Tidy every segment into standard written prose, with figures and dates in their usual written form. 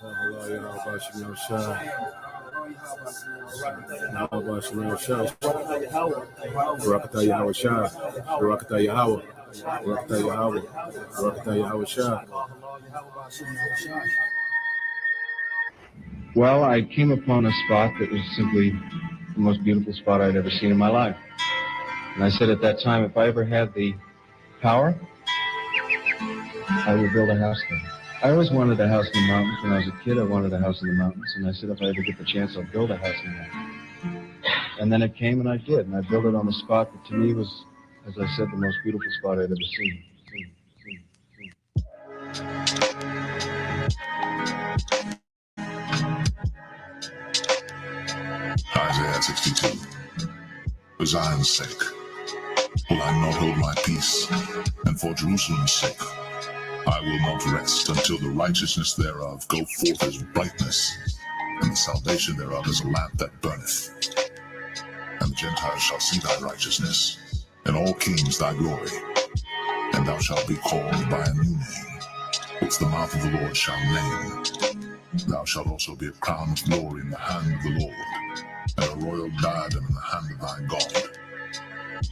Allah, Yahweh Shem Shai. Yahweh Shem Shai. Barakatah Yahweh Shai. Barakatah Yahweh. Barakatah Yahweh. Barakatah Yahweh Shai. Well, I came upon a spot that was simply the most beautiful spot I'd ever seen in my life. And I said at that time, if I ever had the power, I would build a house there. I always wanted a house in the mountains. When I was a kid, I wanted a house in the mountains. And I said, if I ever get the chance, I'll build a house in the mountains. And then it came, and I did. And I built it on the spot that to me was, as I said, the most beautiful spot I'd ever seen. Isaiah 62. For Zion's sake will I not hold my peace, and for Jerusalem's sake I will not rest until the righteousness thereof go forth as brightness, and the salvation thereof as a lamp that burneth. And the Gentiles shall see thy righteousness, and all kings thy glory. And thou shalt be called by a new name, which the mouth of the Lord shall name. Thou shalt also be a crown of glory in the hand of the Lord, and a royal diadem in the hand of thy God.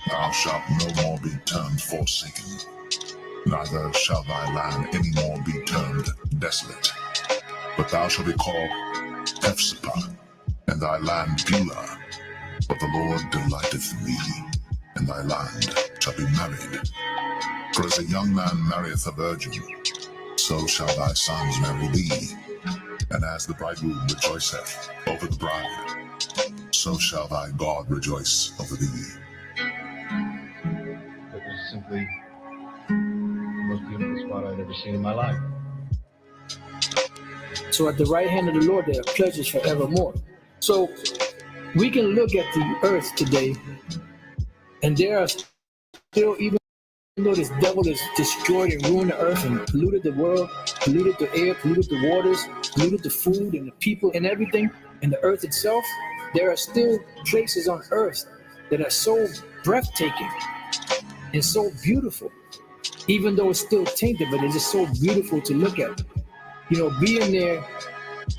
Thou shalt no more be termed forsaken, neither shall thy land any more be termed desolate. But thou shalt be called Hephzibah, and thy land Beulah. But the Lord delighteth in thee, and thy land shall be married. For as a young man marrieth a virgin, so shall thy sons marry thee. And as the bridegroom rejoiceth over the bride, so shall thy God rejoice over thee. It was simply the most beautiful spot I'd ever seen in my life. So at the right hand of the Lord, there are pleasures forevermore. So we can look at the earth today, and there are still, even though this devil has destroyed and ruined the earth and polluted the world, polluted the air, polluted the waters, polluted the food and the people and everything, and the earth itself, there are still places on earth that are so breathtaking and so beautiful, even though it's still tainted, but it's just so beautiful to look at. You know, being there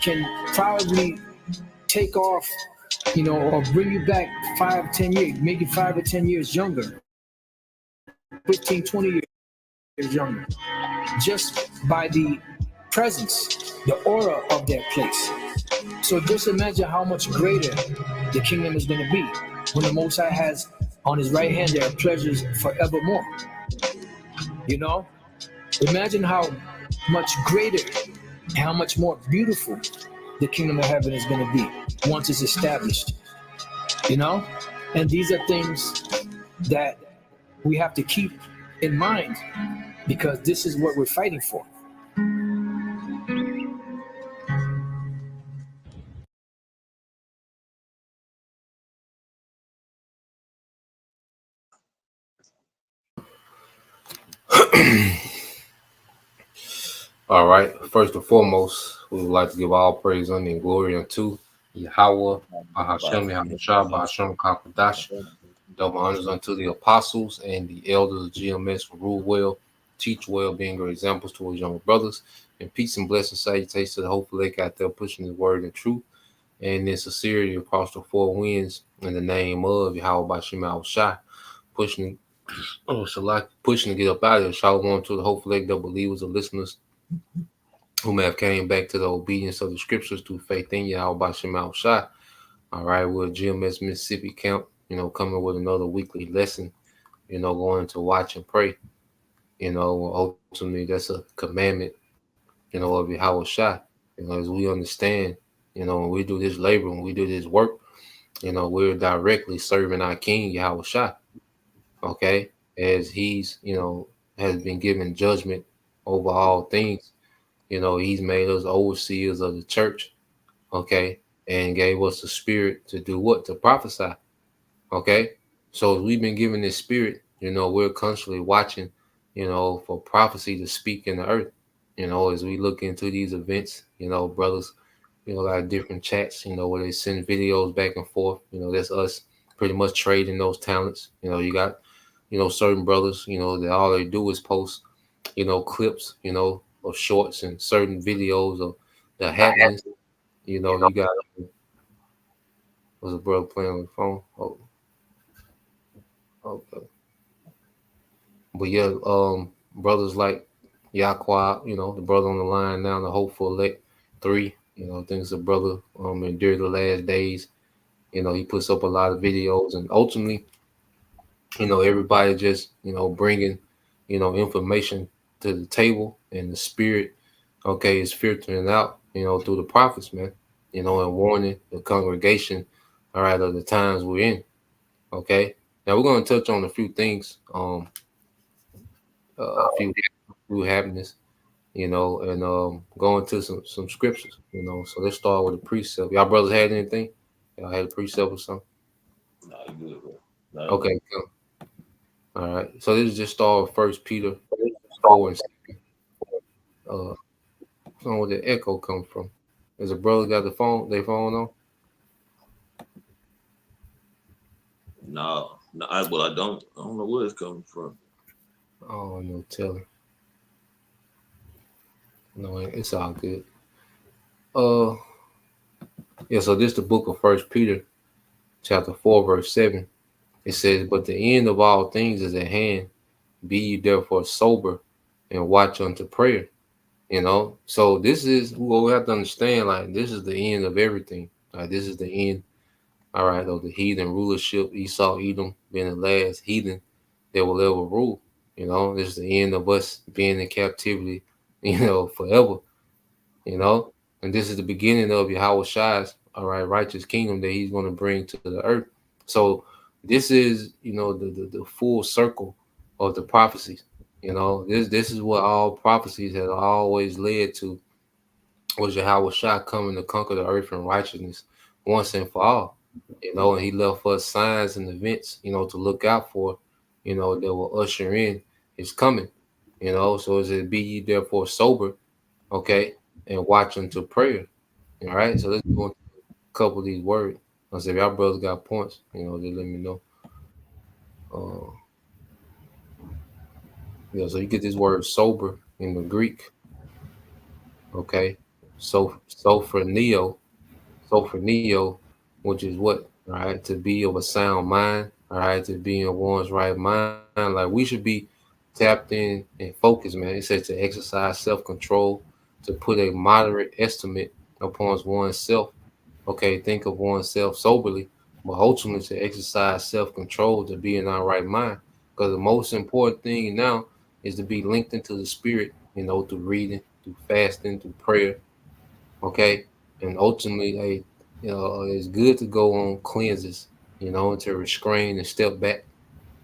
can probably take off, you know, or bring you back 5, 10 years, make you 5 or 10 years younger, 15, 20 years younger, just by the presence, the aura of that place. So just imagine how much greater the kingdom is going to be when the Most High has on his right hand there are pleasures forevermore. You know, imagine how much greater and how much more beautiful the kingdom of heaven is going to be once it's established. You know, and these are things that we have to keep in mind, because this is what we're fighting for. All right. First and foremost, we would like to give all praise, honor, and glory unto Yahweh, Bahashem, Yahushua, Bahashem, Kakadash. Double honors unto the apostles and the elders of GMS who rule well, teach well, being great examples to his younger brothers. And peace and blessings, salutations to the hopeful lake out there pushing his word and truth. And in sincerity across the four winds in the name of Yahweh Bahashem Yahushua, pushing to get up out of here. Shalom to the hopeful lake, the believers, the listeners who may have came back to the obedience of the scriptures through faith in Yahweh Bahashem Yahushua. All right, we're GMS Mississippi Camp, you know, coming with another weekly lesson, you know, going to watch and pray. You know, ultimately that's a commandment, you know, of Yahweh Shai. You know, as we understand, you know, when we do this labor, when we do this work, you know, we're directly serving our King Yahweh Shai. Okay, as he's, you know, has been given judgment over all things. You know, he's made us overseers of the church, okay, and gave us the spirit to do what? To prophesy, okay? So we've been given this spirit, you know, we're constantly watching, you know, for prophecy to speak in the earth, you know, as we look into these events, you know, brothers, you know, got different chats, you know, where they send videos back and forth, you know, that's us pretty much trading those talents. You know, you got, you know, certain brothers, you know, that all they do is post, you know, clips, you know, of shorts and certain videos of, the happenings. You know, you got was a brother playing on the phone. Oh, okay. But yeah, brothers like Yaqua, you know, the brother on the line now, the hopeful elect 3, you know, things the brother endured the last days. You know, he puts up a lot of videos, and ultimately, you know, everybody just, you know, bringing, you know, information to the table, and the spirit, okay, is filtering out, you know, through the prophets, man, you know, and warning the congregation, all right, of the times we're in. Okay. Now we're going to touch on a few things, a few happenings, you know, and go into some scriptures, you know. So let's start with the precept. Y'all brothers had anything? Y'all had a precept or something? Nah, you good, bro. Nah, Okay, cool. All right. So this is just start with First Peter 4 and 6. I don't know where the echo come from. Is a brother got their phone on? no, I don't know where it's coming from. Oh, no telling. No, it's all good. Uh, yeah. So this the book of First Peter, chapter 4, verse 7. It says, "But the end of all things is at hand. Be ye therefore sober, and watch unto prayer." You know, so this is what we have to understand. Like, this is the end of everything. Like, this is the end, all right, of the heathen rulership. Esau, Edom, being the last heathen that will ever rule. You know, this is the end of us being in captivity, you know, forever. You know, and this is the beginning of Yahweh Shai's, all right, righteous kingdom that he's going to bring to the earth. So this is, you know, the full circle of the prophecies. You know, this is what all prophecies have always led to, was Yahweh Shai coming to conquer the earth in righteousness once and for all. You know, and he left us signs and events, you know, to look out for, you know, that will usher in his coming. You know, so is it be ye therefore sober, okay, and watch unto prayer. All right, so let's go into a couple of these words. I said, if y'all brothers got points, you know, just let me know. Uh, yeah, so you get this word sober in the Greek, okay? So for neo, which is what? All right, to be of a sound mind, all right, to be in one's right mind. Like, we should be tapped in and focused, man. It says to exercise self-control, to put a moderate estimate upon oneself. Okay, think of oneself soberly, but ultimately to exercise self-control, to be in our right mind. Because the most important thing now is to be linked into the spirit, you know, through reading, through fasting, through prayer. Okay, and ultimately, you know, it's good to go on cleanses, you know, to restrain and step back,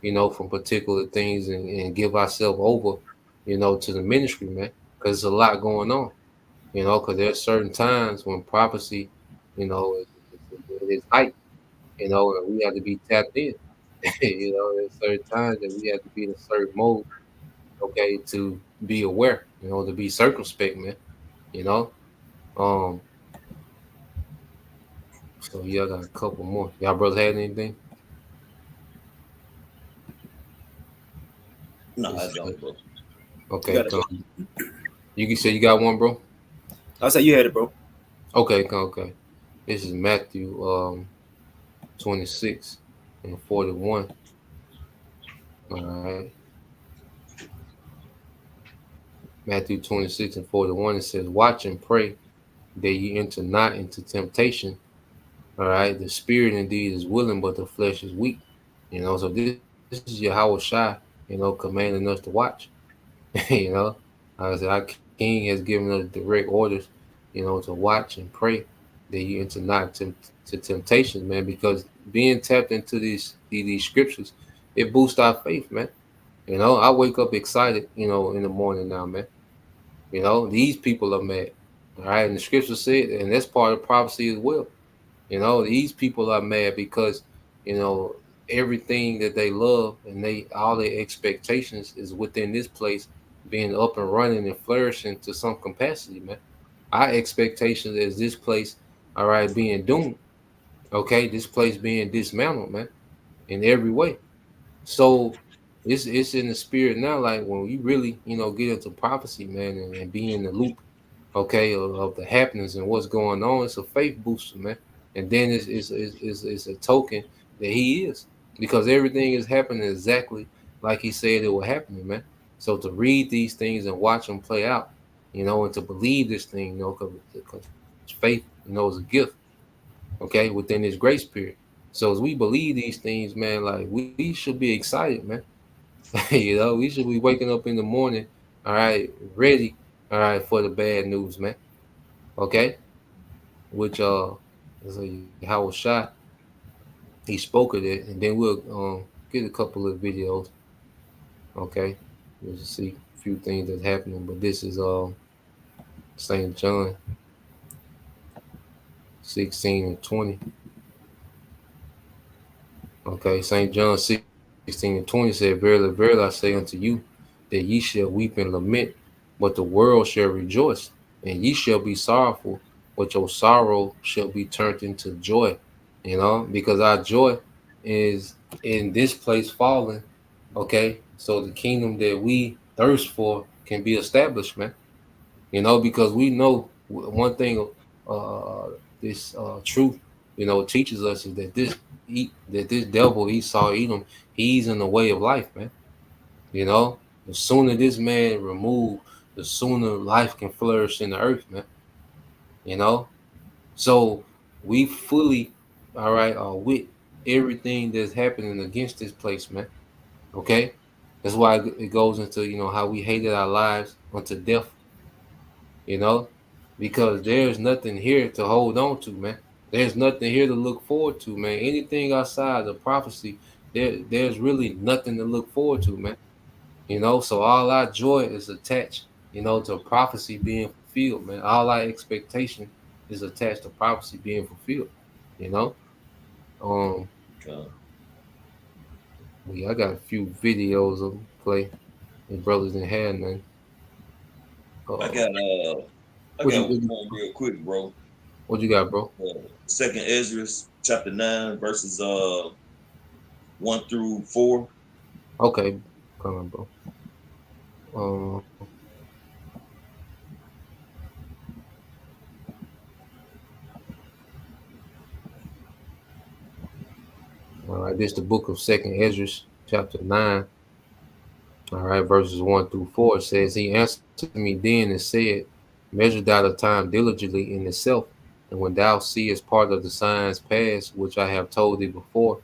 you know, from particular things, and give ourselves over, you know, to the ministry, man, because there's a lot going on, you know, because there's certain times when prophecy, you know, is height, you know, and we have to be tapped in. You know, there's certain times that we have to be in a certain mode, okay, to be aware, you know, to be circumspect, man, you know. Um, so yeah, I got a couple more. Y'all brothers had anything? No, I don't, bro. Okay, come. You can say you got one, bro. I said you had it, bro. Okay, come. Okay. This is Matthew 26 and 41. All right. Matthew 26 and 41. It says, "Watch and pray that ye enter not into temptation." All right. The spirit indeed is willing, but the flesh is weak. You know, so this is Yahweh Shai, you know, commanding us to watch. You know, like I said, our King has given us direct orders, you know, to watch and pray that you enter not to temptation, man. Because being tapped into these scriptures, it boosts our faith, man. You know, I wake up excited, you know, in the morning now, man. You know, these people are mad. All right, and the scripture said, and that's part of prophecy as well. You know, these people are mad because, you know, everything that they love and they all their expectations is within this place being up and running and flourishing to some capacity, man. Our expectations is this place, all right, being doomed. Okay, this place being dismantled, man, in every way. So it's in the spirit now, like when you really, you know, get into prophecy, man, and be in the loop. okay, of the happenings and what's going on. It's a faith booster, man. And then it's a token that he is, because everything is happening exactly like he said it would happen, man. So to read these things and watch them play out, and to believe this thing, because faith, is a gift, okay, within this grace period. So as we believe these things, man, like we should be excited, man. We should be waking up in the morning, all right, ready, all right, for the bad news, man. Okay, which is a Howard Shot. He spoke of it, and then we'll get a couple of videos. Okay, just to see a few things that's happening. But this is St. John 16 and 20. Okay, St. John 16 and 20 said, "Verily, verily, I say unto you, that ye shall weep and lament, but the world shall rejoice, and ye shall be sorrowful, but your sorrow shall be turned into joy." Because our joy is in this place falling. Okay, so the kingdom that we thirst for can be established, man. Because we know one thing, uh, this truth, teaches us, is that this devil, Esau, Edom, he's in the way of life, man. The sooner this man removed, the sooner life can flourish in the earth, man. So we fully, all right, are with everything that's happening against this place, man. Okay, that's why it goes into how we hated our lives unto death. Because there's nothing here to hold on to, man. There's nothing here to look forward to, man. Anything outside the prophecy, there's really nothing to look forward to, man. So all our joy is attached, to prophecy being fulfilled, man. All our expectation is attached to prophecy being fulfilled, you know. Um, God. I got a few videos of play. And brothers in had none. I got what you one real quick, bro. what you got, bro? Second Ezra chapter 9 verses 1 through 4. Okay, come on, bro. All right, this is the book of Second Ezra, chapter 9. All right, verses 1 through 4. It says, "He answered me then and said, Measure thou the time diligently in itself, and when thou seest part of the signs pass, which I have told thee before,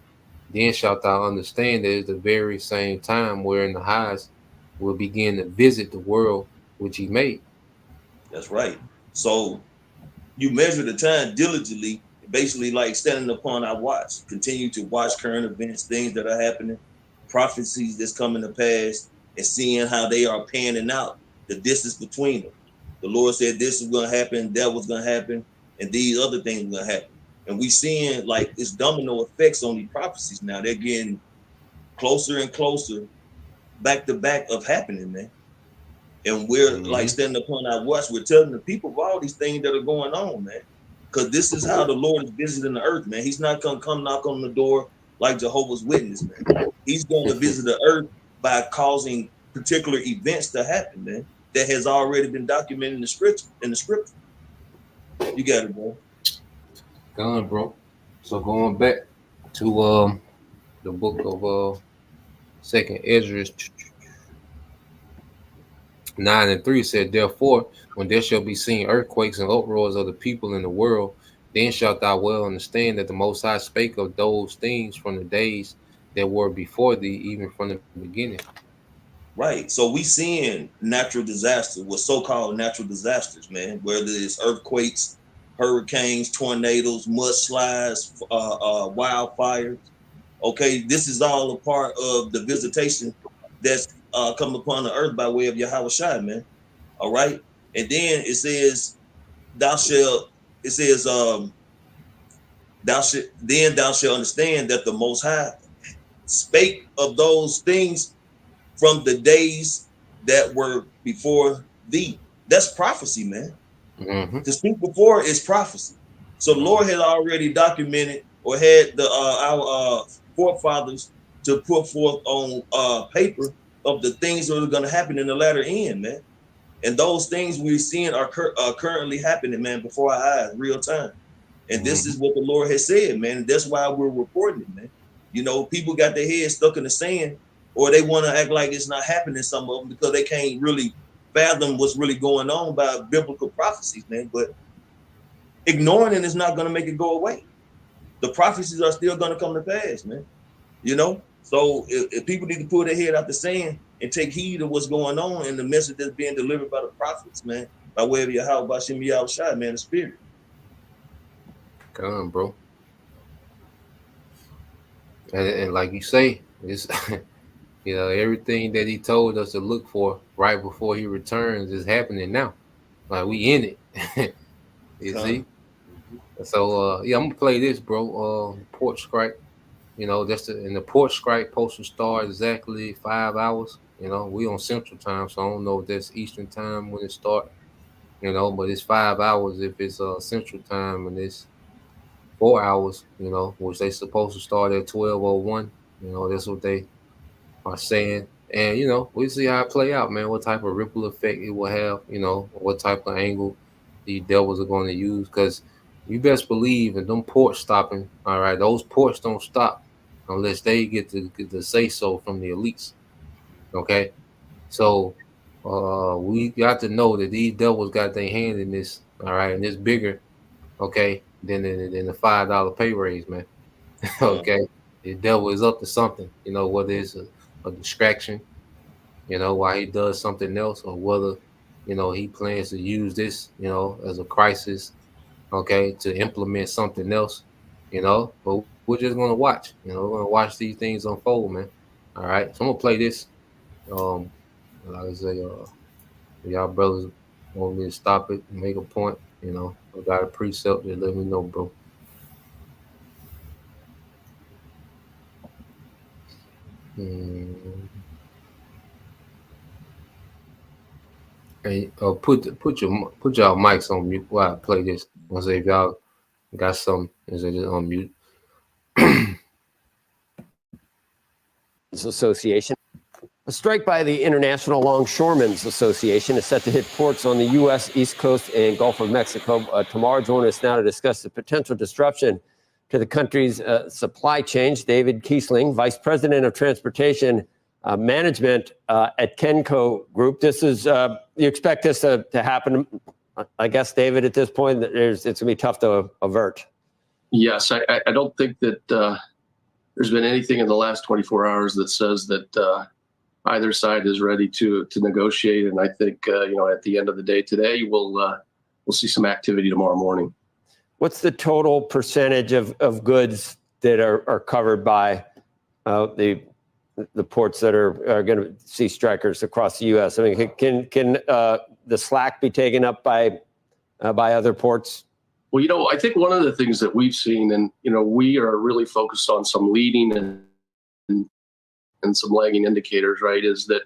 then shalt thou understand that it is the very same time wherein the highest will begin to visit the world which he made." That's right. So you measure the time diligently, basically like standing upon our watch, continue to watch current events, things that are happening, prophecies that's coming to pass, and seeing how they are panning out, the distance between them. The Lord said this is going to happen, that was going to happen, and these other things are going to happen. And we seeing like it's domino effects on these prophecies now. They're getting closer and closer, back to back of happening, man. And we're like standing upon our watch. We're telling the people of all these things that are going on, man. Because this is how the Lord is visiting the earth, man. He's not going to come knock on the door like Jehovah's Witness, man. He's going to visit the earth by causing particular events to happen, man. That has already been documented in the scripture. You got it, bro. Gone, bro. So going back to the book of Second Ezra 9 and 3 said, "Therefore, when there shall be seen earthquakes and uproars of the people in the world, then shalt thou well understand that the Most High spake of those things from the days that were before thee, even from the beginning." Right. So we seeing natural disasters, what so-called natural disasters, man, whether it's earthquakes, hurricanes, tornadoes, mudslides, wildfires. Okay, this is all a part of the visitation that's come upon the earth by way of Yahweh Shai, man. All right. And then it says, thou shalt understand that the Most High spake of those things from the days that were before thee. That's prophecy, man. To speak before is prophecy. So the Lord had already documented or had our forefathers to put forth on paper of the things that are going to happen in the latter end, man. And those things we're seeing are currently happening, man, before our eyes, real time. And this is what the Lord has said, man. And that's why we're reporting it, man. You know, people got their heads stuck in the sand, or they want to act like it's not happening, some of them, because they can't really fathom what's really going on by biblical prophecies, man. But ignoring it is not going to make it go away. The prophecies are still going to come to pass, man. You know? So if people need to pull their head out the sand and take heed of what's going on and the message that's being delivered by the prophets, man, by way of Yahweh, by Shem Yahushua, man, the spirit. Come on, bro. And like you say, it's you know, everything that he told us to look for right before he returns is happening now. Like we in it. You see? So yeah, I'm gonna play this, bro. Port strike. You know, and the port strike supposed to start exactly 5 hours. You know, we on Central Time, so I don't know if that's Eastern Time when it start. You know, but it's 5 hours if it's Central Time, and it's 4 hours. You know, which they supposed to start at 12:01. You know, that's what they are saying. And you know, we see how it play out, man. What type of ripple effect it will have. You know, what type of angle the devils are going to use, because you best believe in them ports stopping. All right, those ports don't stop unless they get the say so from the elites. Okay, so we got to know that these devils got their hand in this. All right, and it's bigger, okay, than the $5 pay raise, man. Okay, the devil is up to something. You know, whether it's a distraction, you know, while he does something else, or whether, you know, he plans to use this, you know, as a crisis, okay, to implement something else, you know. But we're just gonna watch, you know, we're gonna watch these things unfold, man. All right, so I'm gonna play this. Like I say, y'all brothers want me to stop it and make a point, you know, I got a precept, just let me know, bro. Hey, put y'all mics on mute while I play this. I say if y'all got something, is it just on mute? Association. A strike by the International Longshoremen's Association is set to hit ports on the U.S. East Coast and Gulf of Mexico tomorrow. Joining us now to discuss the potential disruption to the country's supply chains, David Kiesling, Vice President of Transportation Management at Kenco Group. This is, you expect this to happen, I guess, David, at this point? It's going to be tough to avert. Yes, I don't think that there's been anything in the last 24 hours that says that either side is ready to negotiate. And I think, you know, at the end of the day today, we'll see some activity tomorrow morning. What's the total percentage of goods that are covered by the ports that are going to see strikers across the U.S.? I mean, can the slack be taken up by other ports? Well, you know, I think one of the things that we've seen, and, you know, we are really focused on some leading and some lagging indicators, right, is that.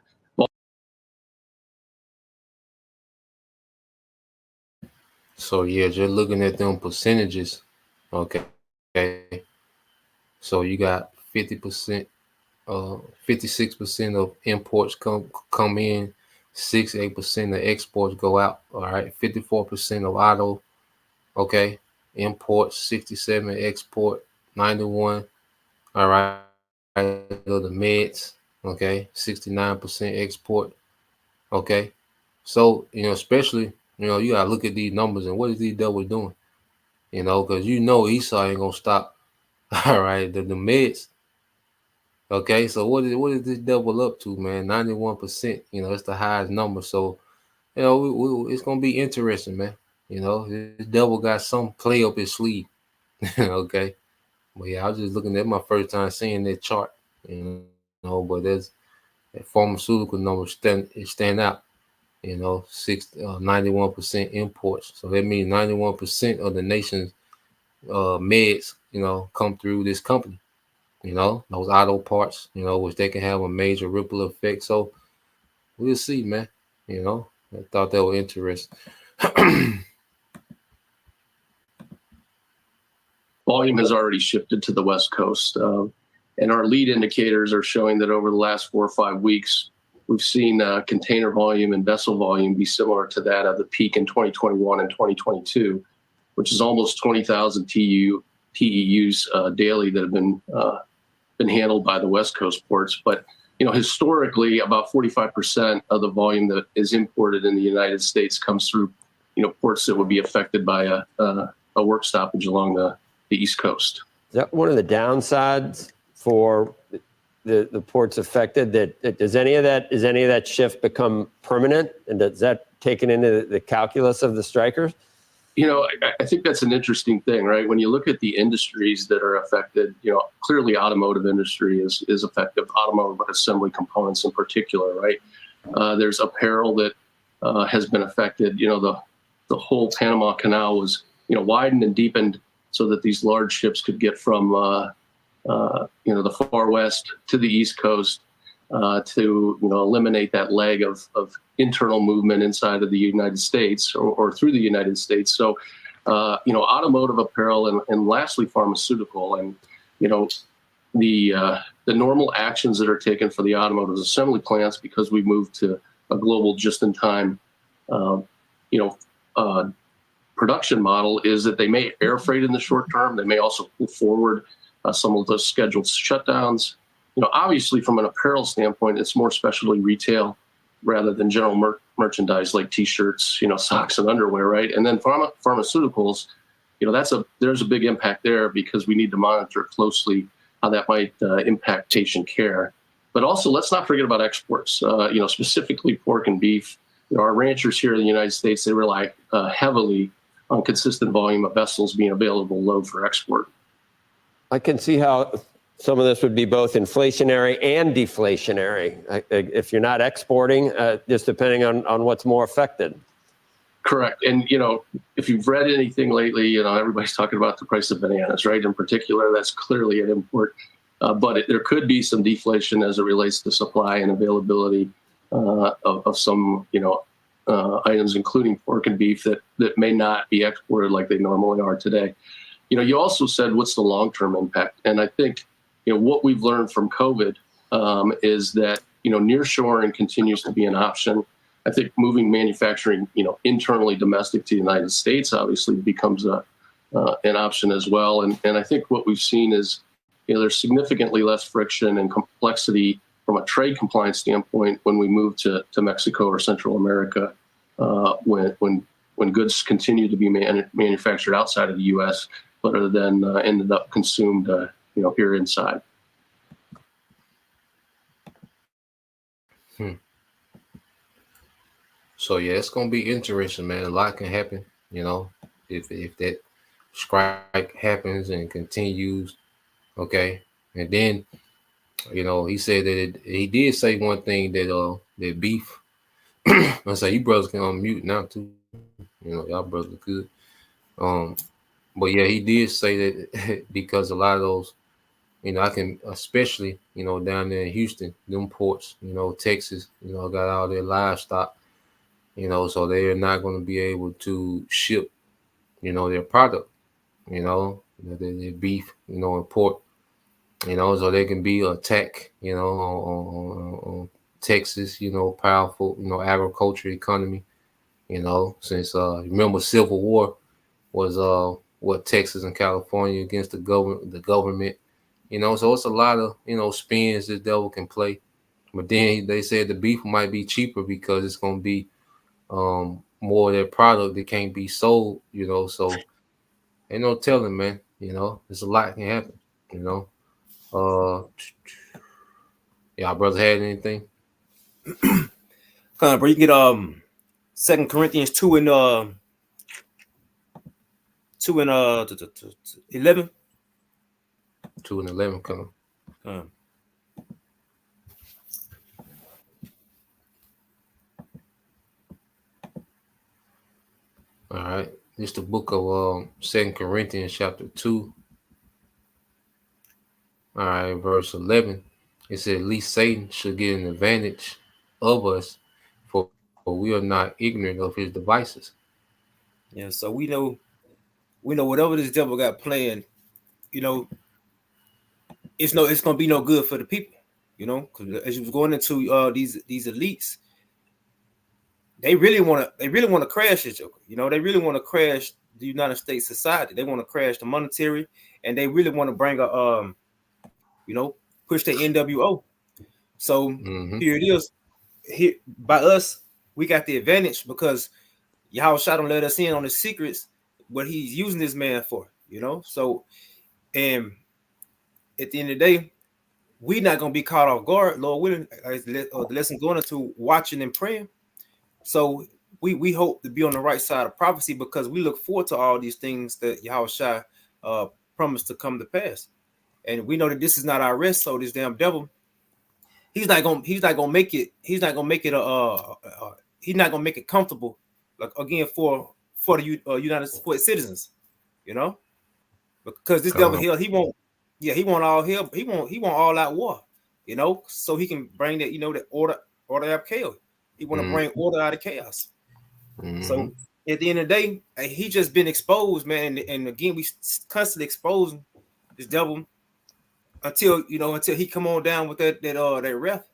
So, yeah, just looking at them percentages, okay. So you got 50%, 56% of imports come in, 68% of exports go out, all right, 54% of auto, okay, imports, 67 export, 91, all right, the meds, okay, 69% export, okay. So, you know, especially, you know, you gotta look at these numbers and what is these devils doing, you know, because you know Esau ain't gonna stop, all right, the meds. Okay, so what is this devil up to, man? 91%. You know, it's the highest number. So, you know, it's gonna be interesting, man. You know, this devil got some play up his sleeve. Okay, but yeah, I was just looking at my first time seeing that chart. You know, but there's that pharmaceutical number stand out. You know, 91% imports. So that means 91% of the nation's meds, you know, come through this company. You know, those auto parts, you know, which they can have a major ripple effect. So we'll see, man. You know, I thought that was interesting. Volume has already shifted to the West Coast. And our lead indicators are showing that over the last 4 or 5 weeks, we've seen container volume and vessel volume be similar to that of the peak in 2021 and 2022, which is almost 20,000 TEUs daily that have been handled by the West Coast ports. But historically, about 45% of the volume that is imported in the United States comes through ports that would be affected by a work stoppage along the East Coast. Is that one of the downsides for the ports affected? That is any of that shift become permanent, and does that taken into the calculus of the strikers? I think that's an interesting thing, right? When you look at the industries that are affected, clearly automotive industry is affected, automotive assembly components in particular, right? There's apparel that has been affected. The whole Panama Canal was, widened and deepened so that these large ships could get from, the far west to the East Coast to, eliminate that leg of internal movement inside of the United States or through the United States. So, automotive apparel and lastly, pharmaceutical and, the normal actions that are taken for the automotive assembly plants, because we moved to a global just-in-time, production model, is that they may air freight in the short term. They may also pull forward some of those scheduled shutdowns. Obviously from an apparel standpoint, it's more specialty retail rather than general merchandise like T-shirts, socks and underwear, right? And then pharmaceuticals, there's a big impact there because we need to monitor closely how that might impact patient care. But also, let's not forget about exports. Specifically pork and beef. Our ranchers here in the United States, they rely heavily on consistent volume of vessels being available load for export. I can see how some of this would be both inflationary and deflationary if you're not exporting, just depending on what's more affected. Correct. And, if you've read anything lately, everybody's talking about the price of bananas, right? In particular, that's clearly an import. But there could be some deflation as it relates to supply and availability of some, items, including pork and beef that may not be exported like they normally are today. You also said, what's the long-term impact? And I think, what we've learned from COVID is that, nearshoring continues to be an option. I think moving manufacturing, internally domestic to the United States obviously becomes an option as well. And I think what we've seen is, there's significantly less friction and complexity from a trade compliance standpoint when we move to Mexico or Central America, when goods continue to be manufactured outside of the U.S., but are then ended up consumed, here inside. So yeah, it's gonna be interesting, man. A lot can happen, if that strike happens and continues. Okay, and then he said that he did say one thing that that beef. I say you brothers can unmute now too. Y'all brothers are good. But yeah, he did say that because a lot of those, I can especially down there in Houston, them ports, Texas, got all their livestock, so they are not going to be able to ship, their product, their beef, and pork. So there can be an attack, on Texas, powerful, agriculture economy, since remember Civil War was what Texas and California against the government, so it's a lot of spins this devil can play. But then they said the beef might be cheaper because it's gonna be more of their product that can't be sold, so ain't no telling, man, there's a lot can happen, y'all brothers had anything? Come on, bro. You get 2 Corinthians 2 and 11. 2 and 11 come. All right. This is the book of 2 Corinthians chapter 2. All right, verse 11. It said, at least Satan should get an advantage of us, for we are not ignorant of his devices. Yeah, so we know whatever this devil got planned, it's gonna be no good for the people. You know, because as you was going into these elites, they really want to crash this joker. You know, they really want to crash the United States society. They want to crash the monetary, and they really want to bring a push the NWO. So here it is. Here by us, we got the advantage because Yahushua don't let us in on the secrets what he's using this man for, you know. So, and at the end of the day, we're not gonna be caught off guard, Lord willing. The lesson going into watching and praying. So we hope to be on the right side of prophecy because we look forward to all these things that Yahushua promised to come to pass, and we know that this is not our rest. So this damn devil, he's not gonna make it. He's not gonna make it comfortable, like again for the United States citizens, you know, because this devil here, he want all out war, you know, so he can bring that, you know, that order out of chaos. He want to bring order out of chaos. So at the end of the day, he just been exposed, man, and again we constantly exposing this devil until he come on down with that wrath,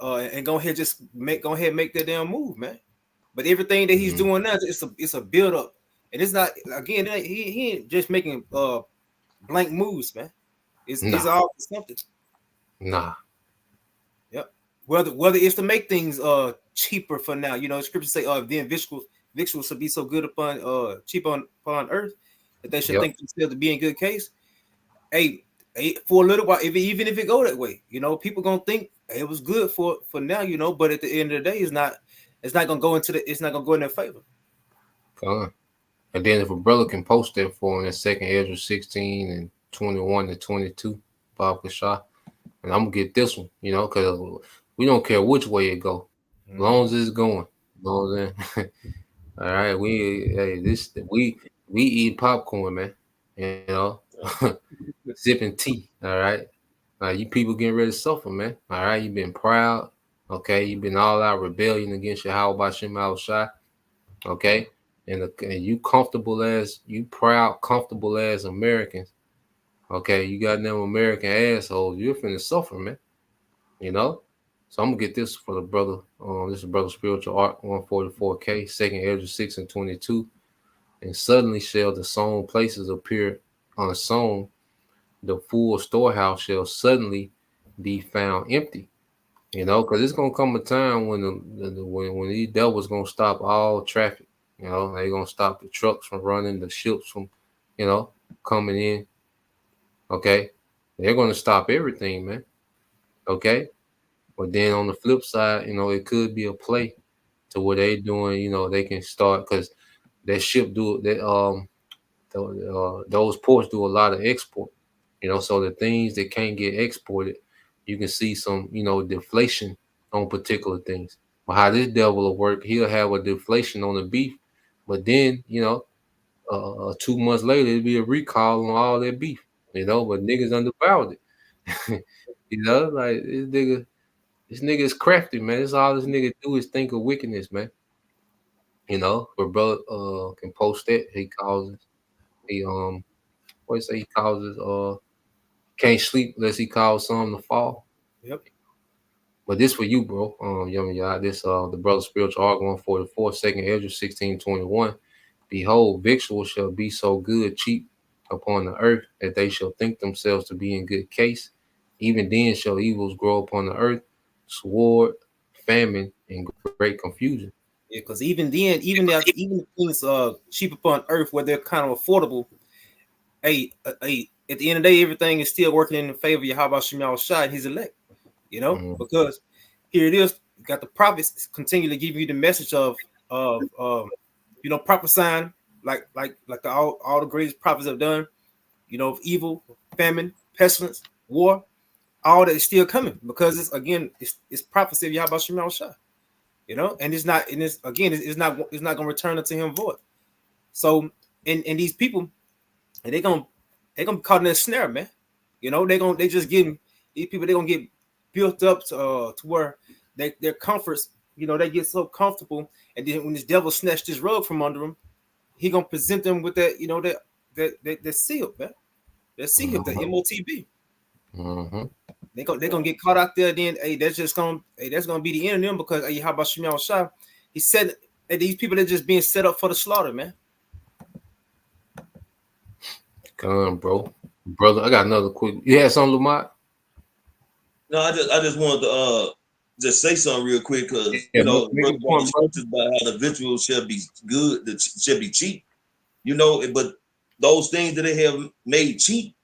and go ahead make that damn move, man. But everything that he's doing now, it's a build up, and it's not, again, he ain't just making blank moves, man. It's all something. Nah. Yep. Whether it's to make things cheaper for now, you know, scriptures say then victuals should be so good cheap upon earth that they should think themselves to be in good case. Hey, for a little while, even if it go that way, you know, people gonna think it was good for now, you know, but at the end of the day, it's not gonna go in their favor. And then if a brother can post that for him in 2nd Ezra 16 and 21 to 22, Bob Kashah, and I'm gonna get this one, you know, because we don't care which way it go, as long as it's going. You know what I'm saying? All right, we eat popcorn, man. You know, sipping tea. All right, you people getting ready to suffer, man. All right, you've been proud. Okay, you've been all out rebellion against Yahweh B'Shem Yahushua. Okay, and you proud, comfortable as Americans. Okay, you got them American assholes. You're finna suffer, man. You know. So I'm gonna get this for the brother. This is Brother Spiritual Art 144K, 2nd Ezra 6 and 22. And suddenly shall the sown places appear unsown. The full storehouse shall suddenly be found empty. You know, because it's gonna come a time when when these devils gonna stop all traffic. You know, they're gonna stop the trucks from running, the ships from, you know, coming in. Okay, they're gonna stop everything, man. Okay. But then on the flip side, you know, it could be a play to where they doing, you know, they can start because that ship those ports do a lot of export, you know, so the things that can't get exported, you can see some, you know, deflation on particular things. But how this devil will work, he'll have a deflation on the beef, but then, you know, 2 months later, it'll be a recall on all that beef, you know, but niggas underpowered it. You know, like this nigga is crafty, man. That's all this nigga do is think of wickedness, man. You know, but brother can post that. He causes he causes can't sleep unless he calls something to fall. Yep. But this for you, bro. This the brother Spiritual Art 144, 2nd Ezra 16:21. Behold, victuals shall be so good, cheap upon the earth, that they shall think themselves to be in good case. Even then shall evils grow upon the earth, sword, famine, and great confusion. Yeah, because even then, even the things cheap upon earth where they're kind of affordable, at the end of the day, everything is still working in the favor of Yahweh B'Shem Yahushua and his elect. You know, because here it is, you got the prophets continually giving you the message of you know, prophesying like all the greatest prophets have done, you know, of evil, famine, pestilence, war, all that is still coming because it's prophecy of Yahweh B'Shem Yahushua. You know, and it's not going to return unto him void. So, and these people, and they're gonna be caught in that snare, man. You know, they're gonna get built up to where their comforts, you know, they get so comfortable, and then when this devil snatched this rug from under them, he gonna present them with that, you know, that seal, man. That seal, the MOTB. They gonna get caught out there. Then hey, that's gonna be the end of them because hey, how about Shimei Shah? He said that these people are just being set up for the slaughter, man. Come on, bro. Brother, I got another quick. You had something, Lamont? No, I just wanted to just say something real quick because Yeah, brother make a brought point, the bro. scriptures about how the victual shall be good, that shall be cheap. But those things that they have made cheap,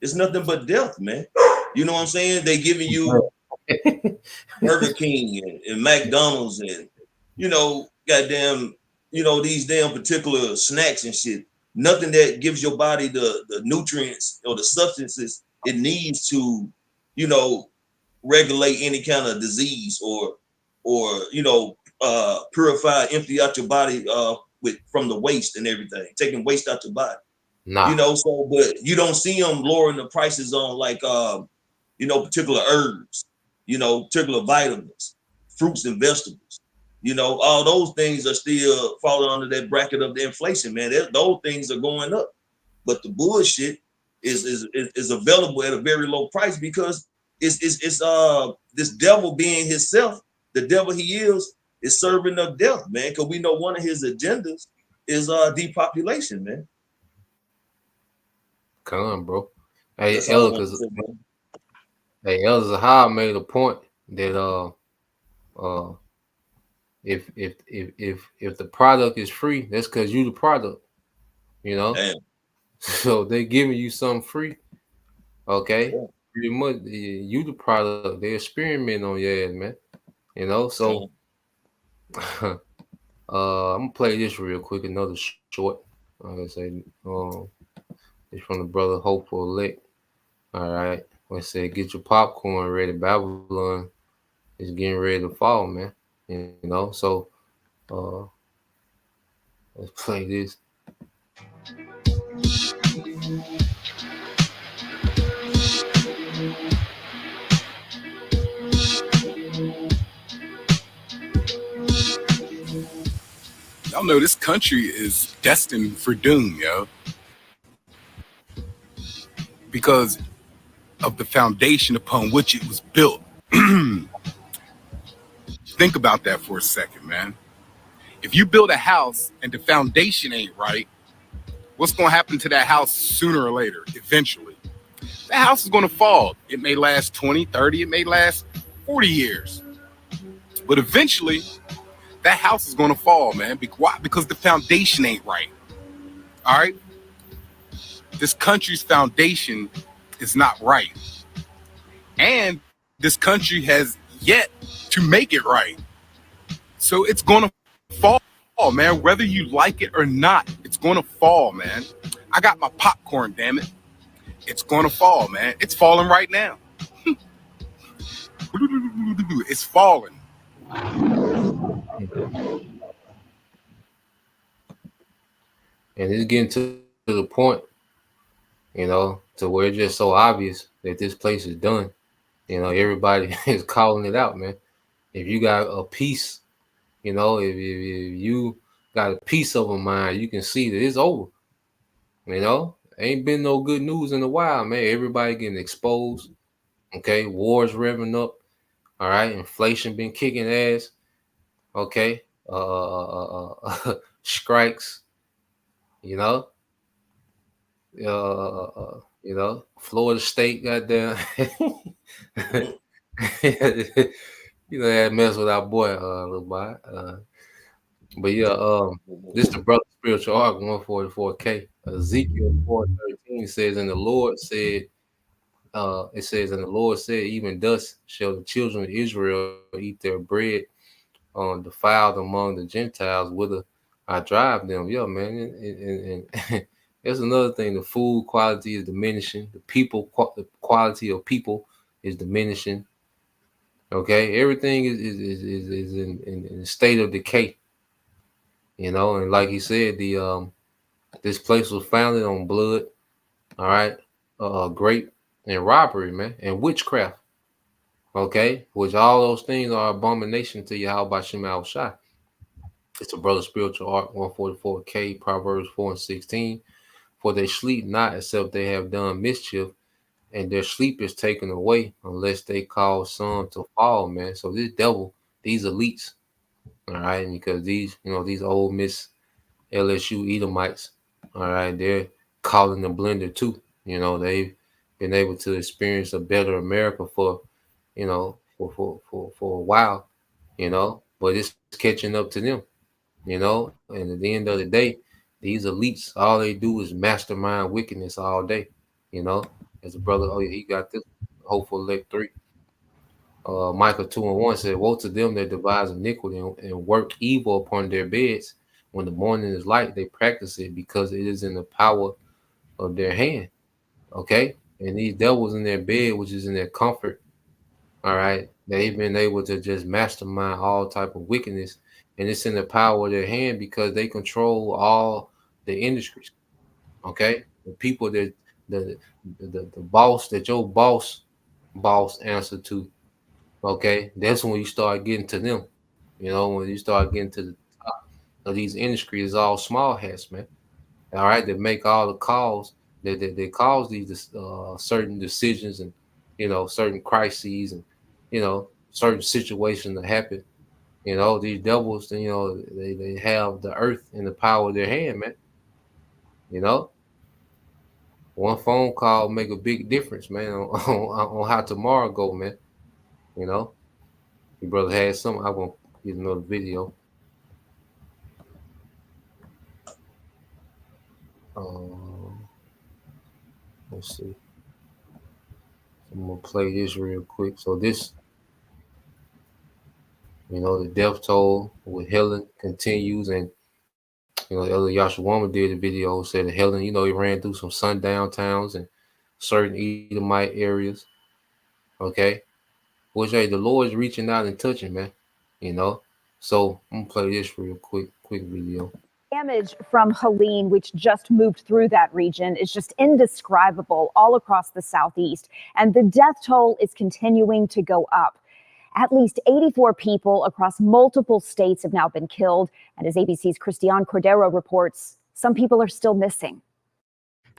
it's nothing but death, man. You know what I'm saying? They giving you Burger King and McDonald's and goddamn, these damn particular snacks and shit. Nothing that gives your body the nutrients or the substances it needs to, regulate any kind of disease or purify, empty out your body from the waste and everything, taking waste out your body. Nah. But you don't see them lowering the prices on like particular herbs, particular vitamins, fruits and vegetables. All those things are still falling under that bracket of the inflation, man. Those things are going up, but the bullshit is available at a very low price because it's this devil being himself, the devil he is serving up death, man. Because we know one of his agendas is depopulation, man. Come on, bro. Hey, That's all I want to say, man. Elder Zahar made a point that if the product is free, that's because you the product, Damn. So they giving you something free, okay? Yeah. Pretty much you the product. They experiment on your ass, man. So I'm gonna play this real quick, another short. Like I say, it's from the brother Hopeful Elect. All right. Let's say get your popcorn ready. Babylon is getting ready to fall, man. So let's play this. Y'all know this country is destined for doom, yo. Because of the foundation upon which it was built. Think about that for a second, man. If you build a house and the foundation ain't right, what's going to happen to that house sooner or later, eventually? That house is going to fall. It may last 20, 30, it may last 40 years. But eventually, that house is going to fall, man. Why? Because the foundation ain't right. All right? This country's foundation is not right. And this country has yet to make it right. So it's going to fall, man. Whether you like it or not, it's going to fall, man. I got my popcorn, damn it. It's going to fall, man. It's falling right now. It's falling. And it's getting to the point, to where it's just so obvious that this place is done. Everybody is calling it out, man. If you got a piece, if you got a piece of a mind, you can see that it's over. Ain't been no good news in a while, man. Everybody getting exposed. Okay, wars revving up. All right, inflation been kicking ass. Okay, strikes. Florida State, goddamn. That mess with our boy, little boy. But yeah, this is the brother spiritual arc 144K. Ezekiel 4:13 says, and the Lord said, it says, and the Lord said, even thus shall the children of Israel eat their bread defiled among the Gentiles, whither I drive them. Yeah, man. And there's another thing. The food quality is diminishing. The quality of people is diminishing. Okay, everything is in a state of decay. And like he said, this place was founded on blood. All right, grape and robbery, man, and witchcraft. Okay, which all those things are abomination to Yahweh Shem Al Shai. It's a brother spiritual art 144K, Proverbs 4:16. For they sleep not except they have done mischief, and their sleep is taken away unless they cause some to fall, man. So this devil, these elites, all right, because these, these Ole Miss LSU Edomites, all right, they're calling the blender too. They've been able to experience a better America for a while, but it's catching up to them, and at the end of the day, these elites, all they do is mastermind wickedness all day, as a brother, he got this, hopeful elect 3. Micah 2:1 said, woe to them that devise iniquity and work evil upon their beds. When the morning is light, they practice it because it is in the power of their hand. Okay? And these devils in their bed, which is in their comfort, all right, they've been able to just mastermind all type of wickedness, and it's in the power of their hand because they control all the industries. Okay? The people that the boss that your boss answer to, okay, that's when you start getting to them. When you start getting to the top of these industries, it's all small hats, man. All right, they make all the calls. They cause these certain decisions and certain crises and certain situations to happen. These devils, they have the earth in the power of their hand, man. One phone call make a big difference, man, on how tomorrow go, man. Your brother had something. I won't get another video. Let's see. I'm gonna play this real quick. So this, the death toll with Helen continues, and Elder Yashawama did a video, said that Helen, he ran through some sundown towns and certain Edomite areas. Okay. Which, hey, the Lord's reaching out and touching, man. So I'm gonna play this real quick video. Damage from Helene, which just moved through that region, is just indescribable all across the southeast. And the death toll is continuing to go up. At least 84 people across multiple states have now been killed. And as ABC's Christian Cordero reports, some people are still missing.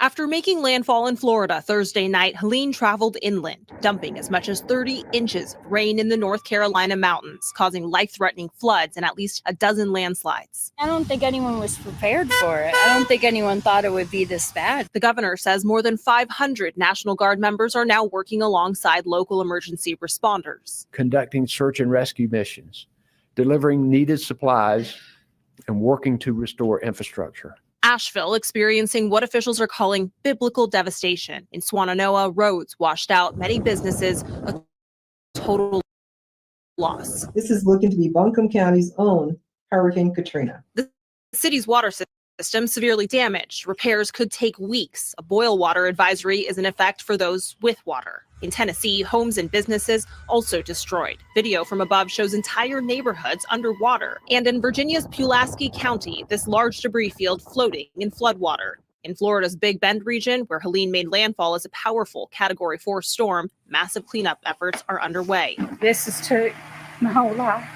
After making landfall in Florida Thursday night, Helene traveled inland, dumping as much as 30 inches of rain in the North Carolina mountains, causing life-threatening floods and at least a dozen landslides. I don't think anyone was prepared for it. I don't think anyone thought it would be this bad. The governor says more than 500 National Guard members are now working alongside local emergency responders, conducting search and rescue missions, delivering needed supplies, and working to restore infrastructure. Asheville experiencing what officials are calling biblical devastation. In Swannanoa, roads washed out, many businesses a total loss. This is looking to be Buncombe County's own Hurricane Katrina. The city's water system severely damaged. Repairs could take weeks. A boil water advisory is in effect for those with water. In Tennessee, homes and businesses also destroyed. Video from above shows entire neighborhoods underwater. And in Virginia's Pulaski County, this large debris field floating in floodwater. In Florida's Big Bend region, where Helene made landfall as a powerful Category 4 storm, massive cleanup efforts are underway. This has took my whole life,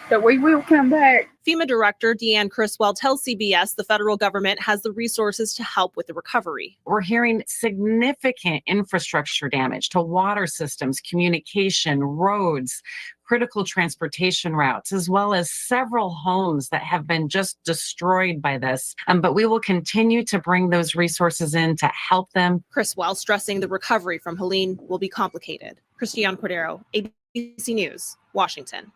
but we will come back. FEMA Director Deanne Criswell tells CBS the federal government has the resources to help with the recovery. We're hearing significant infrastructure damage to water systems, communication, roads, critical transportation routes, as well as several homes that have been just destroyed by this. But we will continue to bring those resources in to help them. Criswell stressing the recovery from Helene will be complicated. Christian Cordero, ABC News, Washington.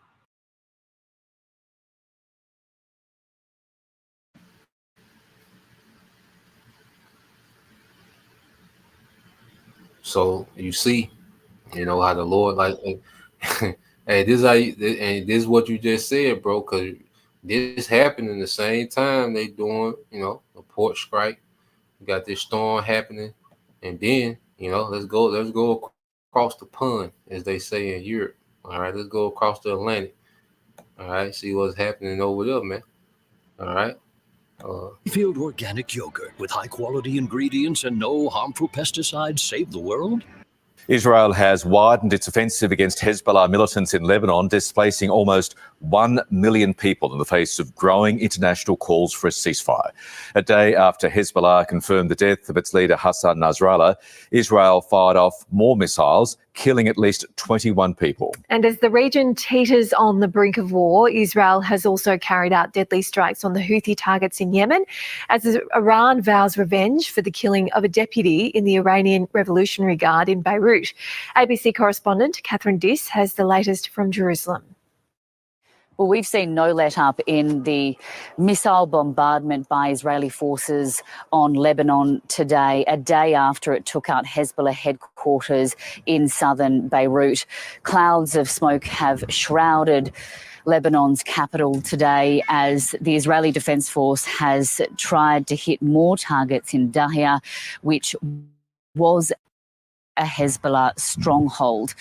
So you see, how the Lord, like, hey, this is what you just said, bro. Because this happening the same time they doing, the port strike. You got this storm happening, and then let's go across the pond, as they say in Europe. All right, let's go across the Atlantic. All right, see what's happening over there, man. All right. Field organic yogurt with high-quality ingredients and no harmful pesticides save the world? Israel has widened its offensive against Hezbollah militants in Lebanon, displacing almost 1 million people in the face of growing international calls for a ceasefire. A day after Hezbollah confirmed the death of its leader Hassan Nasrallah, Israel fired off more missiles, killing at least 21 people. And as the region teeters on the brink of war, Israel has also carried out deadly strikes on the Houthi targets in Yemen, as Iran vows revenge for the killing of a deputy in the Iranian Revolutionary Guard in Beirut. ABC correspondent Catherine Diss has the latest from Jerusalem. Well, we've seen no let-up in the missile bombardment by Israeli forces on Lebanon today, a day after it took out Hezbollah headquarters in southern Beirut. Clouds of smoke have shrouded Lebanon's capital today as the Israeli Defense Force has tried to hit more targets in Dahia, which was a Hezbollah stronghold.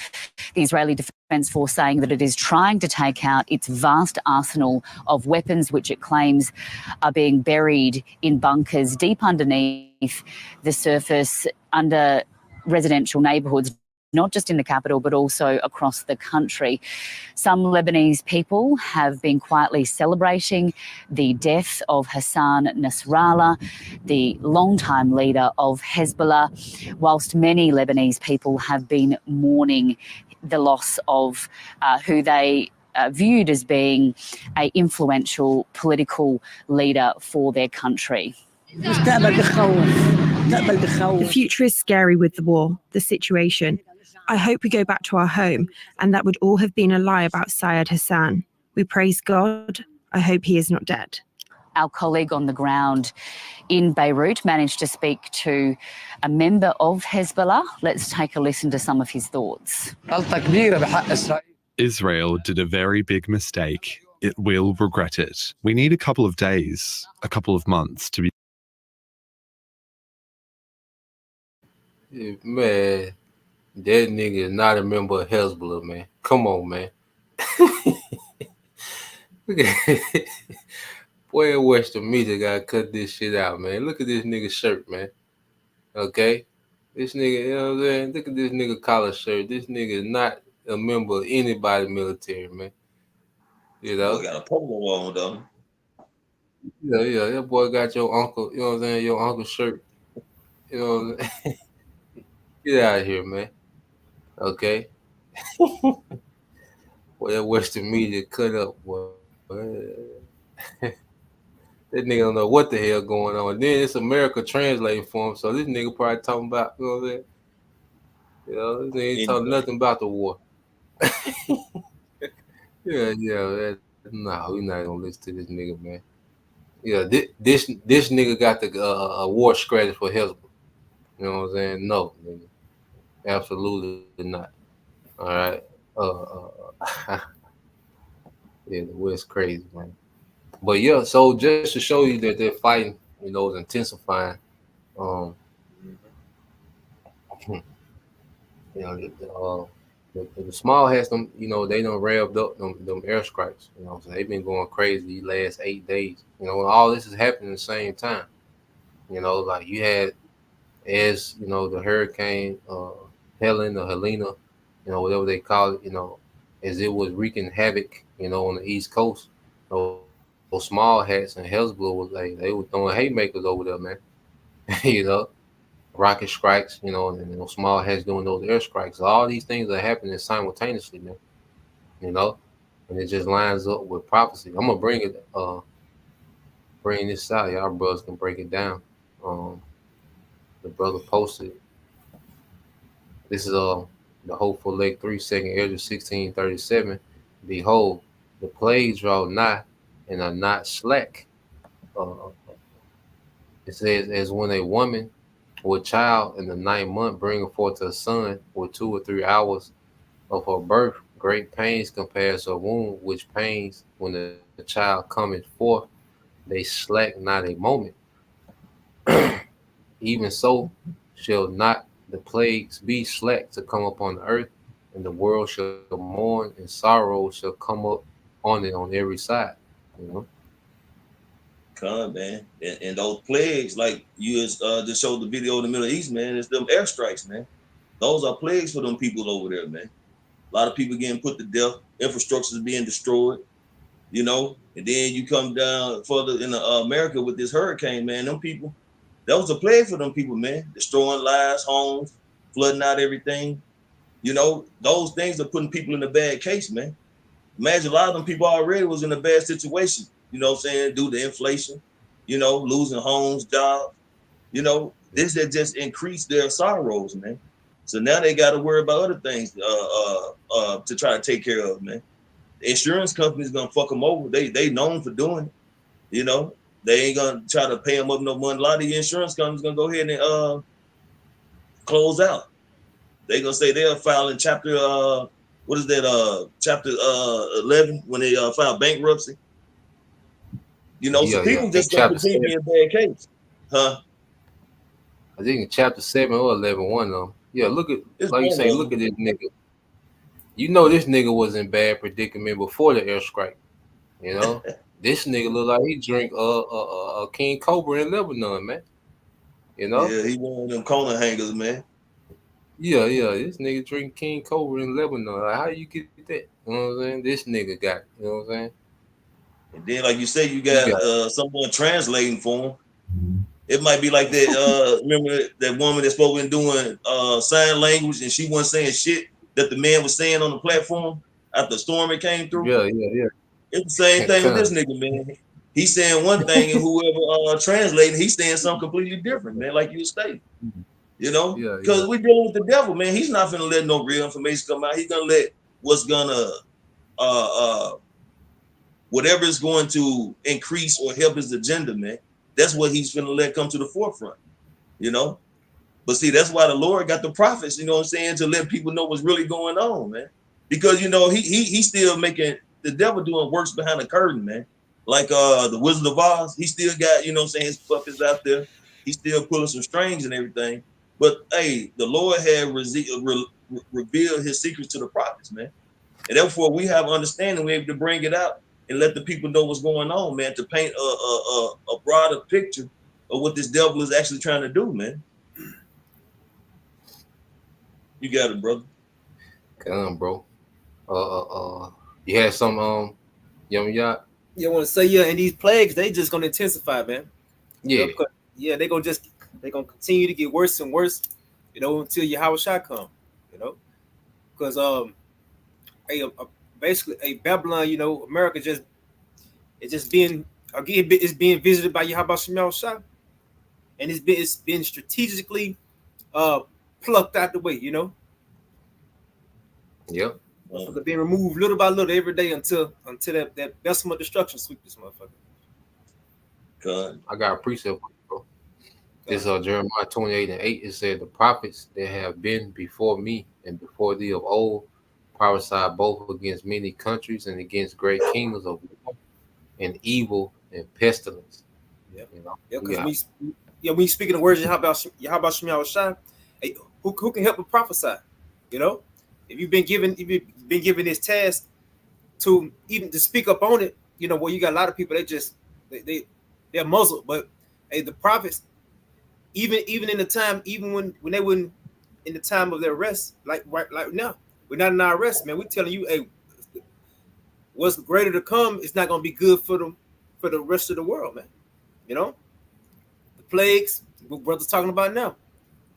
The Israeli Defense Force saying that it is trying to take out its vast arsenal of weapons, which it claims are being buried in bunkers deep underneath the surface under residential neighbourhoods, not just in the capital, but also across the country. Some Lebanese people have been quietly celebrating the death of Hassan Nasrallah, the longtime leader of Hezbollah, whilst many Lebanese people have been mourning the loss of who they viewed as being an influential political leader for their country. The future is scary with the war, the situation. I hope we go back to our home, and that would all have been a lie about Syed Hassan. We praise God. I hope he is not dead. Our colleague on the ground in Beirut managed to speak to a member of Hezbollah. Let's take a listen to some of his thoughts. Israel did a very big mistake. It will regret it. We need a couple of days, a couple of months to be. Yeah, man, that nigga is not a member of Hezbollah, man. Come on, man. Look at boy in Western media gotta cut this shit out, man. Look at this nigga shirt, man. Okay? This nigga, you know what I'm saying? Look at this nigga collar shirt. This nigga is not a member of anybody's military, man. You know? Boy got a polo on, though. Yeah, that boy got your uncle, you know what I'm saying? Your uncle's shirt. You know what I'm saying? Get out of here, man. Okay? Boy, that Western media cut up, boy. That nigga don't know what the hell going on. Then it's America translating for him, so this nigga probably talking about, you know what I'm saying? You know, this nigga ain't talking nothing about the war. Yeah, no, we not gonna listen to this nigga, man. Yeah, this nigga got the war strategy for Hezbollah. You know what I'm saying? No, nigga. Absolutely not. All right. Yeah, the West crazy, man. But yeah, so just to show you that they're fighting, you know, is intensifying. You know, the small hats, them, you know, they done revved up them airstrikes. You know, so they've been going crazy these last 8 days. You know, all this is happening at the same time. You know, like you had, as you know, the hurricane Helen or Helena, you know, whatever they call it, you know, as it was wreaking havoc, you know, on the East Coast. Those small hats and Hezbollah was like, they were throwing haymakers over there, man. You know, rocket strikes, you know, and those small hats doing those air strikes. All these things are happening simultaneously, man. You know, and it just lines up with prophecy. I'm gonna bring this out. Y'all brothers can break it down. The brother posted. This is the Hopeful Lake 3, 2nd Ezra 16:37. Behold, the plagues draw nigh and are not slack. It says, as when a woman with child in the 9th month bringing forth a son with 2 or 3 hours of her birth, great pains compares her womb, which pains when the child cometh forth, they slack not a moment. Even so shall not the plagues be slack to come upon the earth, and the world shall mourn, and sorrow shall come up on it on every side. You know, come, man, and those plagues, like you just showed the video in the Middle East, man, it's them airstrikes, man. Those are plagues for them people over there, man. A lot of people getting put to death. Infrastructure is being destroyed. you know, and then you come down further in America with this hurricane, man. Them people, that was a plague for them people, man. Destroying lives, homes, flooding out everything. You know, those things are putting people in a bad case, man. Imagine a lot of them people already was in a bad situation, you know what I'm saying, due to inflation, you know, losing homes, jobs, you know, this has just increased their sorrows, man. So now they got to worry about other things to try to take care of, man. The insurance company's gonna fuck them over. They known for doing it, you know. They ain't gonna try to pay them up no money. A lot of the insurance companies gonna go ahead and close out. They gonna say they'll file in chapter what is that chapter 11 when they file bankruptcy. You know, so people just gonna continue to be in bad case, huh? I think in chapter 7 or 11, one of them. Yeah, look at like you say, look at this nigga. You know this nigga was in bad predicament before the airstrike. You know, this nigga look like he drink a King Cobra in Lebanon, man. You know? Yeah, he one of them corner hangers, man. Yeah, this nigga drink King Cobra in Lebanon. Like, how you get that? You know what I'm saying? This nigga got it. You know what I'm saying? And then, like you say, you got someone translating for him. It might be like that. Remember that woman that's supposed to be doing sign language, and she wasn't saying shit that the man was saying on the platform after the storm it came through. Yeah. It's the same thing with this nigga, man. He's saying one thing, and whoever translating, he's saying something completely different, man. Like you stated, you know, because we're dealing with the devil, man. He's not gonna let no real information come out. He's gonna let what's gonna whatever is going to increase or help his agenda, man. That's what he's gonna let come to the forefront, you know. But see, that's why the Lord got the prophets, you know what I'm saying, to let people know what's really going on, man. Because you know, he's still making the devil doing works behind the curtain, man. Like the Wizard of Oz, he still got, you know what I'm saying, his puppets out there. He's still pulling some strings and everything. But hey, the Lord had revealed his secrets to the prophets, man. And therefore we have understanding, we're able to bring it out and let the people know what's going on, man, to paint a broader picture of what this devil is actually trying to do, man. You got it, brother. Come on, bro. You had some Young Yacht? Yeah, I want to say, and these plagues, they just gonna intensify, man. Yeah. They gonna continue to get worse and worse, you know, until Yahushua come, you know. Because basically Babylon, you know, America it's being visited by Yahushua, and it's been strategically plucked out the way, you know. Yep. They're being removed little by little every day until that decimal destruction sweep this motherfucker. God. I got a precept, bro. This Jeremiah 28:8. It said, the prophets that have been before me and before thee of old prophesied both against many countries and against great kingdoms of war and evil and pestilence. Yeah, you know? Because when you speaking the words of Yahushua, hey, who can help but prophesy? You know, if you've been given this task to even to speak up on it, you know, well, you got a lot of people they're muzzled. But hey, the prophets, even in the time, even when they wouldn't in the time of their rest, like now, we're not in our rest, man. We're telling you, hey, what's greater to come is not gonna be good for the rest of the world, man. You know, the plagues, what brother's talking about now,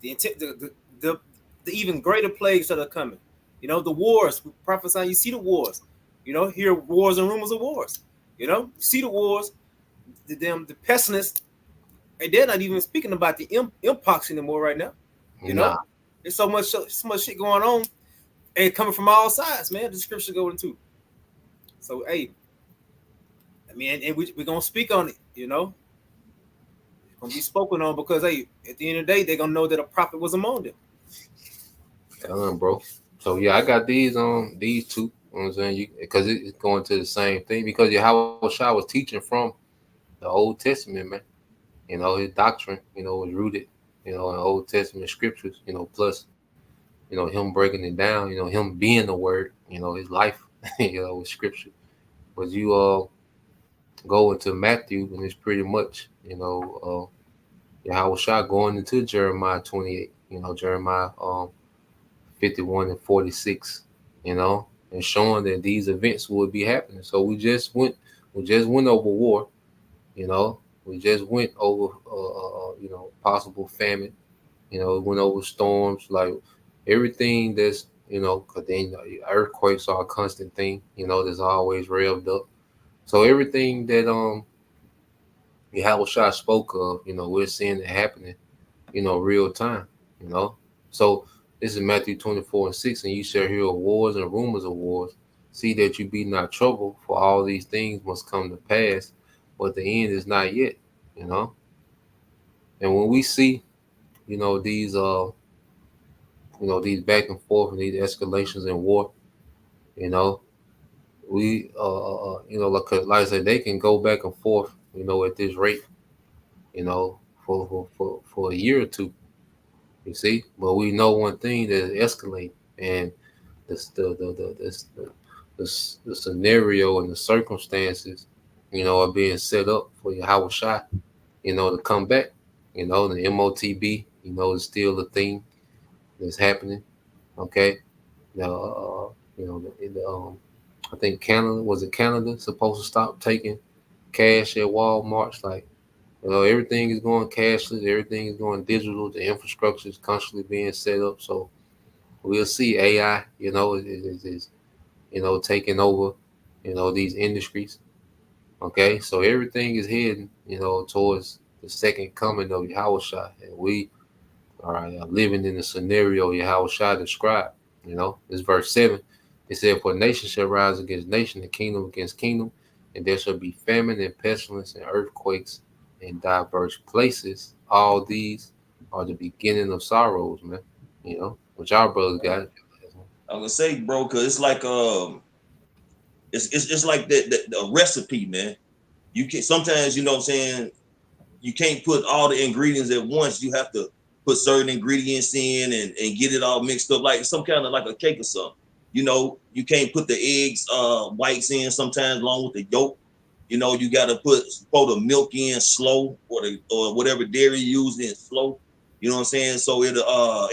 the even greater plagues that are coming. You know, the wars, we prophesy, you see the wars, you know, hear wars and rumors of wars, you know, you see the wars, the pessimists, and they're not even speaking about the impox anymore right now. You know, there's so much shit going on and coming from all sides, man. The scripture going to. So, hey, I mean, and we're going to speak on it, you know. It's going to be spoken on because, hey, at the end of the day, they're going to know that a prophet was among them. Come on, bro. So yeah, I got these two. You know what I'm saying? Because it's going to the same thing. Because Yahushua was teaching from the Old Testament, man. You know, his doctrine, you know, was rooted, you know, in Old Testament scriptures, you know, plus, you know, him breaking it down, you know, him being the word, you know, his life, you know, with scripture. But you go into Matthew and it's pretty much, you know, Yahushua going into Jeremiah 28, you know, Jeremiah 51 and 46, you know, and showing that these events would be happening. So we just went We just went over war, you know. We just went over, possible famine. You know, we went over storms, like everything that's, because then earthquakes are a constant thing. You know, there's always revved up. So everything that Yahweh Shah spoke of, we're seeing it happening, real time. So this is Matthew 24:6, and you shall hear of wars and rumors of wars. See that you be not troubled, for all these things must come to pass, but the end is not yet. And when we see, these these back and forth and these escalations in war, we like I said, they can go back and forth, at this rate, for a year or two. You see, but we know one thing that escalate, and the scenario and the circumstances, are being set up for Yahweh Shai, to come back. The MOTB, is still a thing that's happening. Okay, now, I think Canada supposed to stop taking cash at Walmart? Like, everything is going cashless, everything is going digital. The infrastructure is constantly being set up. So we'll see AI, is taking over, these industries. Okay, so everything is heading, towards the second coming of Yahweh Shai, and we are living in the scenario Yahweh Shai described. This verse 7. It said, "For nation shall rise against nation, and kingdom against kingdom, and there shall be famine and pestilence and earthquakes in diverse places. All these are the beginning of sorrows," man. Which our brothers got. I'm gonna say, bro, because it's like it's like the recipe, man. You can sometimes, what I'm saying, you can't put all the ingredients at once. You have to put certain ingredients in and get it all mixed up, like some kind of like a cake or something. You can't put the eggs whites in sometimes along with the yolk. You got to pour the milk in slow, or whatever dairy you use in slow. You know what I'm saying? So it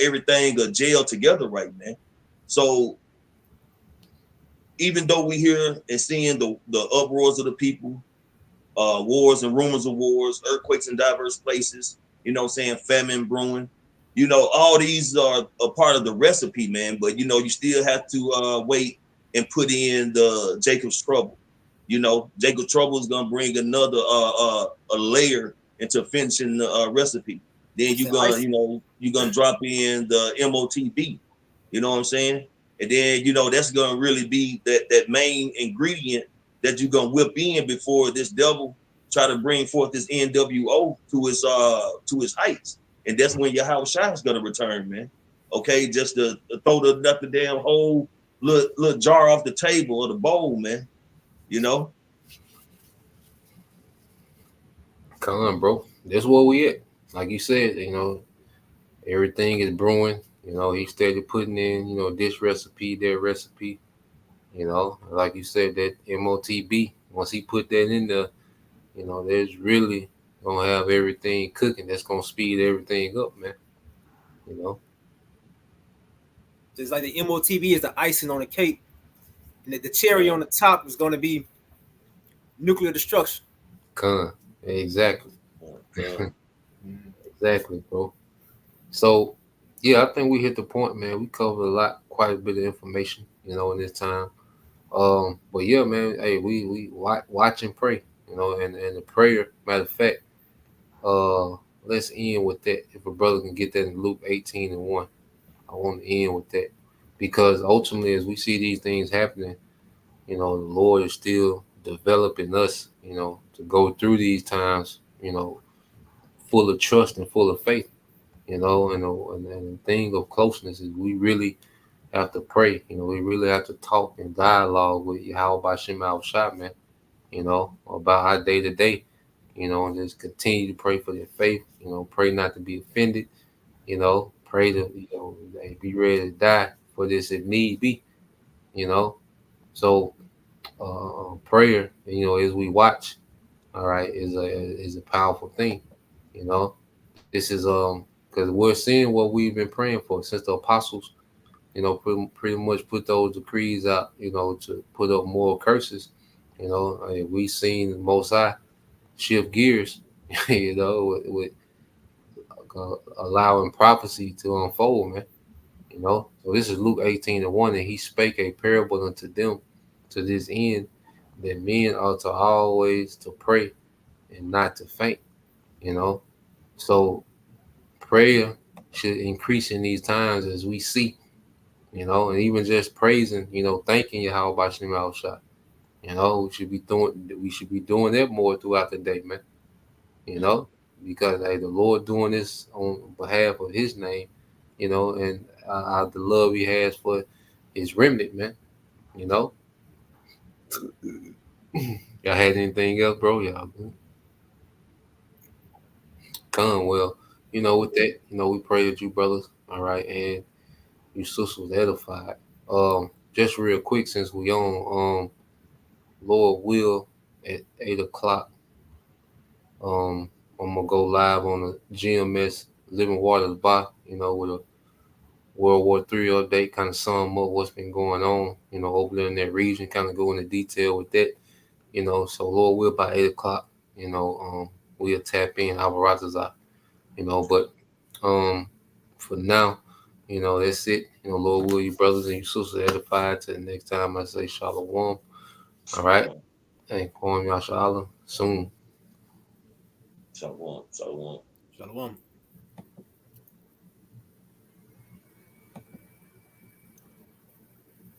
everything will gel together right, man. So even though we hear and seeing the uproars of the people, wars and rumors of wars, earthquakes in diverse places, famine brewing, all these are a part of the recipe, man. But you still have to wait and put in the Jacob's trouble. Jacob's trouble is gonna bring another a layer into finishing the recipe. Then you're gonna drop in the MOTB. You know what I'm saying? And then that's gonna really be that main ingredient that you're gonna whip in before this devil try to bring forth this NWO to his heights. And that's when Yahweh Shai is gonna return, man. Okay, just to throw the damn whole little jar off the table or the bowl, man. Come on, bro. That's where we at. Like you said, everything is brewing. He steady putting in, this recipe, that recipe. Like you said, that MOTB. Once he put that in there, there's really gonna have everything cooking. That's gonna speed everything up, man. Just like the MOTB is the icing on the cake, and the cherry on the top is going to be nuclear destruction. Exactly. Exactly, bro. So, yeah, I think we hit the point, man. We covered quite a bit of information, in this time. But yeah, man, hey, we watch and pray, and the prayer. Matter of fact, let's end with that. If a brother can get that in Luke 18:1, I want to end with that, because ultimately, as we see these things happening, the Lord is still developing us, to go through these times, full of trust and full of faith, and the thing of closeness is we really have to pray. We really have to talk and dialogue with Yahweh B'Shem Al Shai, man, about our day to day, and just continue to pray for their faith, pray not to be offended, pray to, be ready to die for this if need be, So prayer, as we watch, all right, is a powerful thing, This is because we're seeing what we've been praying for since the apostles, pretty much put those decrees out, to put up moral curses. You know, I mean, we seen the Most High shift gears, you know, with allowing prophecy to unfold, man. You know, so this is Luke 18:1, and he spake a parable unto them to this end, that men ought to always to pray and not to faint. You know, so prayer should increase in these times as we see. You know, and even just praising, you know, thanking Yahweh by Shem Shah. You know, we should be doing that more throughout the day, man. You know, because hey, the Lord doing this on behalf of His name, you know, and the love He has for His remnant, man. You know, y'all had anything else, bro? Y'all good? Come well, you know, with that, you know, we pray that you brothers, all right, and you sisters edified. Just real quick, since we on, Lord will at 8 o'clock. I'm gonna go live on the GMS Living Waters Bar, you know, with a World War III update, kind of sum up what's been going on, you know, over there in that region, kind of go into detail with that, you know. So Lord will by 8 o'clock, you know, we'll tap in Alvarez's, you know, but for now, you know, that's it. You know, Lord will, you brothers and you sisters edified. Till the next time I say Shalom. All right. And Kwam Yashala soon. Shalom. Shalom. Shalom.